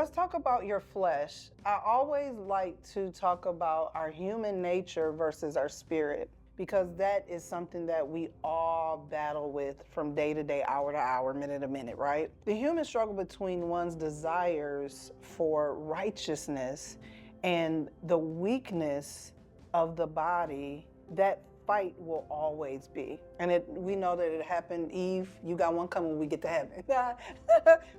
Let's talk about your flesh. I always like to talk about our human nature versus our spirit, because that is something that we all battle with from day to day, hour to hour, minute to minute, right? The human struggle between one's desires for righteousness and the weakness of the body, that fight will always be. And we know that it happened. Eve, you got one coming when we get to heaven.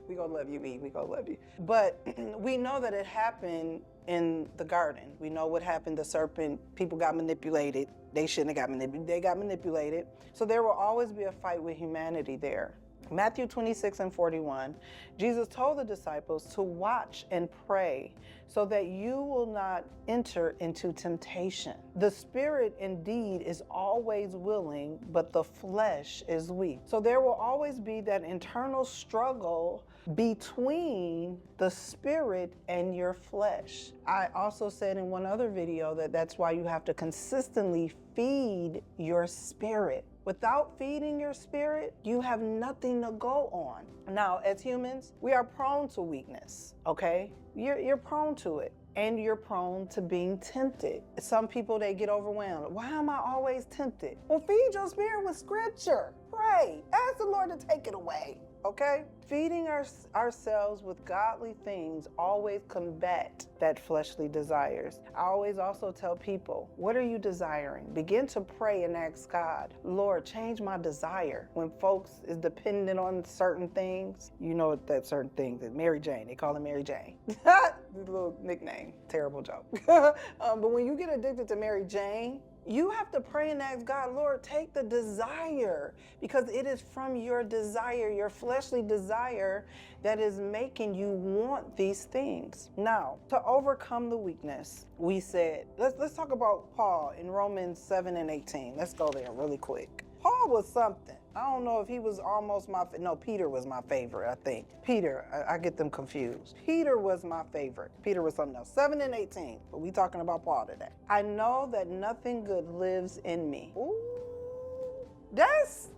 We gonna love you, Eve, we gonna love you. But we know that it happened in the garden. We know what happened. The serpent, people got manipulated. They shouldn't have got manipulated. They got manipulated. So there will always be a fight with humanity there. Matthew 26:41, Jesus told the disciples to watch and pray so that you will not enter into temptation. The spirit indeed is always willing, but the flesh is weak. So there will always be that internal struggle between the spirit and your flesh. I also said in one other video that that's why you have to consistently feed your spirit. Without feeding your spirit, you have nothing to go on. Now, as humans, we are prone to weakness, okay? You're prone to it. And you're prone to being tempted. Some people, they get overwhelmed. Why am I always tempted? Well, feed your spirit with scripture. Pray. Ask the Lord to take it away, okay? Feeding ourselves with godly things always combat that fleshly desires. I always also tell people, what are you desiring? Begin to pray and ask God, Lord, change my desire. When folks is dependent on certain things, you know that certain things, Mary Jane, they call her Mary Jane. Little nickname, terrible joke. But when you get addicted to Mary Jane, you have to pray and ask God, Lord, take the desire, because it is from your desire, your fleshly desire, that is making you want these things. Now, to overcome the weakness, we said, let's talk about Paul in Romans 7:18. Let's go there really quick. Paul was something. I don't know if he was almost no, Peter was my favorite, I think. Peter, I get them confused. Peter was my favorite. Peter was something else. 7:18, but we talking about Paul today. I know that nothing good lives in me. Ooh,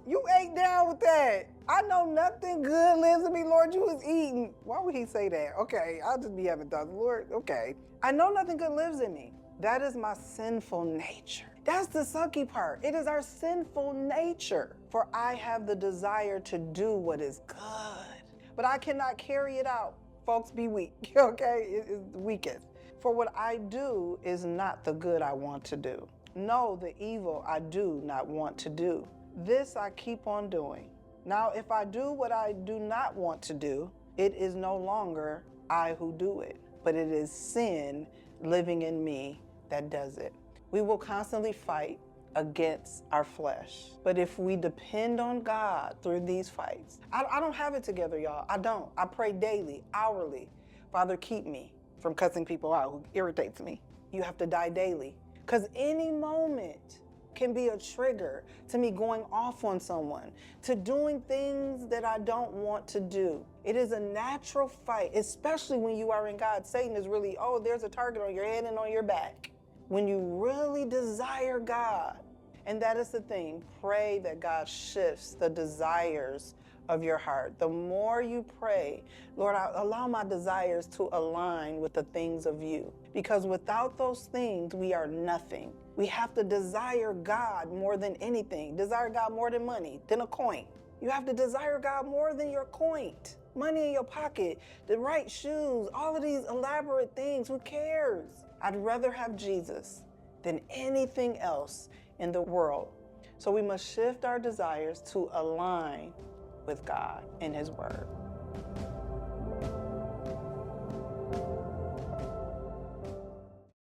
you ate down with that. I know nothing good lives in me, Lord, you was eating. Why would he say that? Okay, I'll just be having thoughts. Lord, okay. I know nothing good lives in me. That is my sinful nature. That's the sucky part. It is our sinful nature. For I have the desire to do what is good, but I cannot carry it out. Folks, be weak, okay? It is the weakest. For what I do is not the good I want to do. No, the evil I do not want to do. This I keep on doing. Now, if I do what I do not want to do, it is no longer I who do it, but it is sin living in me that does it. We will constantly fight against our flesh. But if we depend on God through these fights, I don't have it together, y'all. I don't. I pray daily, hourly. Father, keep me from cussing people out who irritates me. You have to die daily. Because any moment can be a trigger to me going off on someone, to doing things that I don't want to do. It is a natural fight, especially when you are in God. Satan is really, there's a target on your head and on your back. When you really desire God, and that is the thing, pray that God shifts the desires of your heart. The more you pray, Lord, I allow my desires to align with the things of you. Because without those things, we are nothing. We have to desire God more than anything. Desire God more than money, than a coin. You have to desire God more than your coin. Money in your pocket, the right shoes, all of these elaborate things, who cares? I'd rather have Jesus than anything else in the world. So we must shift our desires to align with God and His Word.